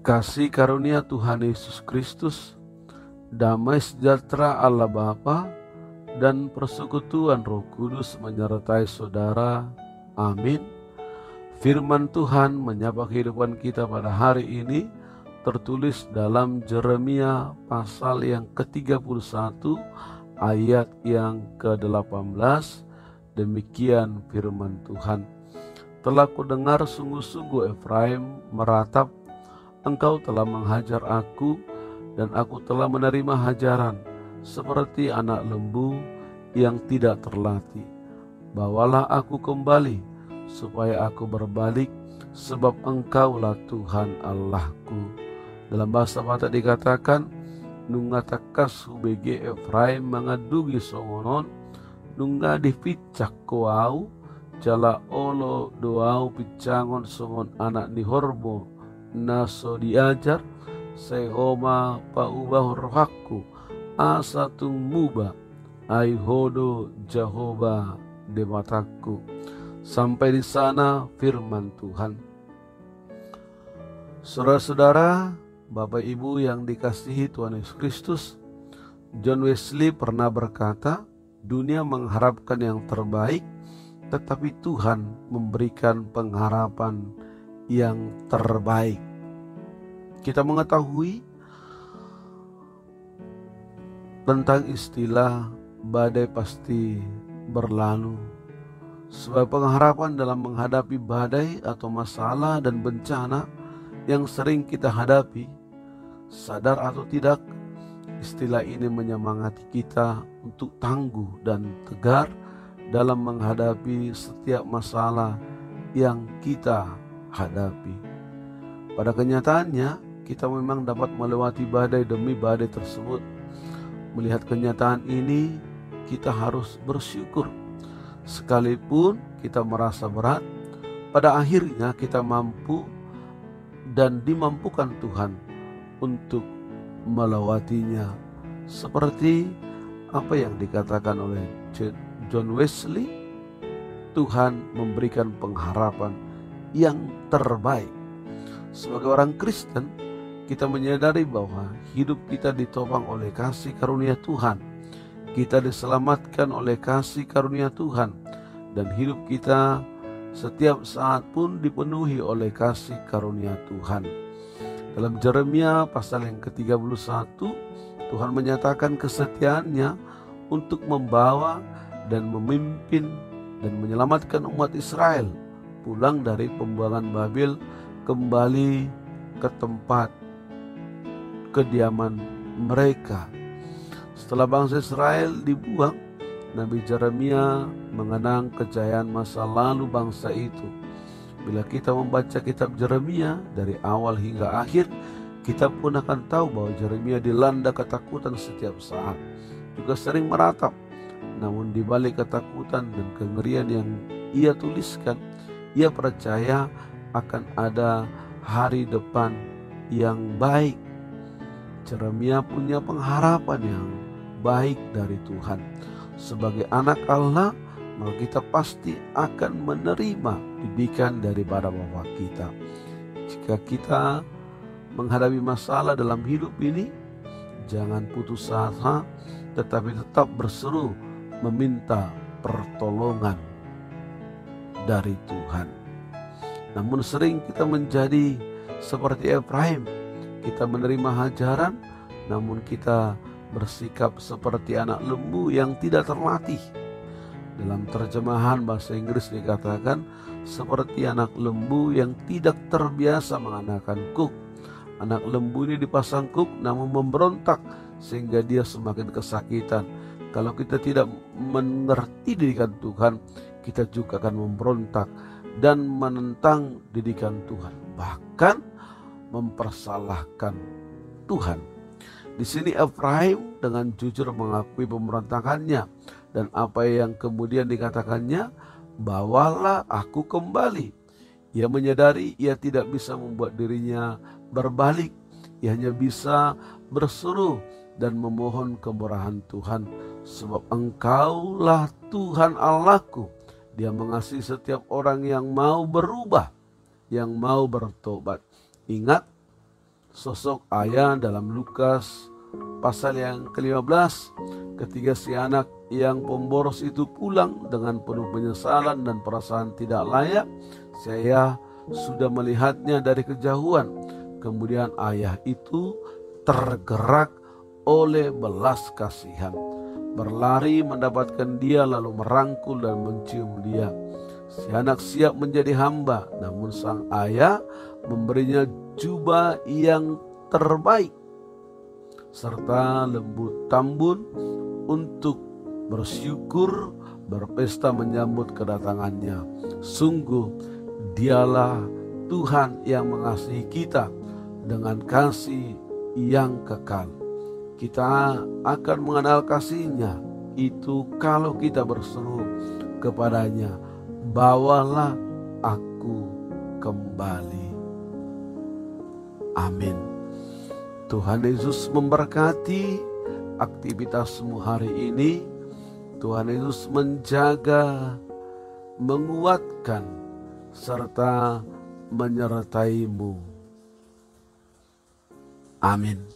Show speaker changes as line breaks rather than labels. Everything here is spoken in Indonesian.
Kasih karunia Tuhan Yesus Kristus, damai sejahtera Allah Bapa, dan persekutuan Roh Kudus menyertai saudara. Amin. Firman Tuhan menyapa kehidupan kita pada hari ini tertulis dalam Yeremia pasal yang ke-31 ayat yang ke-18. Demikian firman Tuhan. Telah kudengar sungguh-sungguh Efraim meratap, engkau telah menghajar aku dan aku telah menerima hajaran seperti anak lembu yang tidak terlatih. Bawalah aku kembali supaya aku berbalik, sebab engkaulah Tuhan Allahku. Dalam bahasa Batak dikatakan, nungatakas hubege Efraim mengadugi songonon, nungga dipicak koau, jala olo doau picangon songon anak ni horbo, naso diajar, sehoma paubah rohaku, asatung muba, aihodo Jehovah di mataku. Sampai di sana firman Tuhan. Saudara-saudara, Bapak Ibu yang dikasihi Tuhan Yesus Kristus, John Wesley pernah berkata, dunia mengharapkan yang terbaik, tetapi Tuhan memberikan pengharapan yang terbaik. Kita mengetahui tentang istilah badai pasti berlalu. Sebagai pengharapan dalam menghadapi badai atau masalah dan bencana yang sering kita hadapi, sadar atau tidak, istilah ini menyemangati kita untuk tangguh dan tegar dalam menghadapi setiap masalah yang kita hadapi. Pada kenyataannya, kita memang dapat melewati badai demi badai tersebut. Melihat kenyataan ini, kita harus bersyukur. Sekalipun kita merasa berat, pada akhirnya kita mampu dan dimampukan Tuhan untuk melewatinya. Seperti apa yang dikatakan oleh John Wesley, Tuhan memberikan pengharapan yang terbaik. Sebagai orang Kristen, kita menyadari bahwa hidup kita ditopang oleh kasih karunia Tuhan. Kita diselamatkan oleh kasih karunia Tuhan, dan hidup kita setiap saat pun dipenuhi oleh kasih karunia Tuhan. Dalam Yeremia pasal yang ke-31, Tuhan menyatakan kesetiaannya untuk membawa dan memimpin dan menyelamatkan umat Israel pulang dari pembuangan Babel kembali ke tempat kediaman mereka. Setelah bangsa Israel dibuang, Nabi Yeremia mengenang kejayaan masa lalu bangsa itu. Bila kita membaca kitab Yeremia dari awal hingga akhir, kita pun akan tahu bahwa Yeremia dilanda ketakutan setiap saat, juga sering meratap. Namun di balik ketakutan dan kengerian yang ia tuliskan, ia percaya akan ada hari depan yang baik. Yeremia punya pengharapan yang baik dari Tuhan. Sebagai anak Allah, maka kita pasti akan menerima didikan daripada Bapa kita. Jika kita menghadapi masalah dalam hidup ini, jangan putus asa, tetapi tetap berseru meminta pertolongan dari Tuhan. Namun sering kita menjadi seperti Efraim, kita menerima hajaran, namun kita bersikap seperti anak lembu yang tidak terlatih. Dalam terjemahan bahasa Inggris dikatakan seperti anak lembu yang tidak terbiasa mengenakan kuk. Anak lembu ini dipasang kuk namun memberontak sehingga dia semakin kesakitan. Kalau kita tidak mengerti didikan Tuhan, kita juga akan memberontak dan menentang didikan Tuhan, bahkan mempersalahkan Tuhan. Di sini Efraim dengan jujur mengakui pemberontakannya, dan apa yang kemudian dikatakannya, bawalah aku kembali. Ia menyadari ia tidak bisa membuat dirinya berbalik, ia hanya bisa berseru dan memohon kemurahan Tuhan, sebab engkaulah Tuhan Allahku. Dia mengasihi setiap orang yang mau berubah, yang mau bertobat. Ingat, sosok ayah dalam Lukas pasal yang ke-15, ketika si anak yang pemboros itu pulang dengan penuh penyesalan dan perasaan tidak layak. Saya sudah melihatnya dari kejauhan. Kemudian ayah itu tergerak oleh belas kasihan, berlari mendapatkan dia, lalu merangkul dan mencium dia. Si anak siap menjadi hamba, namun sang ayah memberinya jubah yang terbaik serta lembu tambun untuk bersyukur, berpesta menyambut kedatangannya. Sungguh dialah Tuhan yang mengasihi kita dengan kasih yang kekal. Kita akan mengenal kasih-Nya itu kalau kita berseru kepadanya, bawalah aku kembali. Amin. Tuhan Yesus memberkati aktivitasmu hari ini. Tuhan Yesus menjaga, menguatkan, serta menyertaimu. Amin.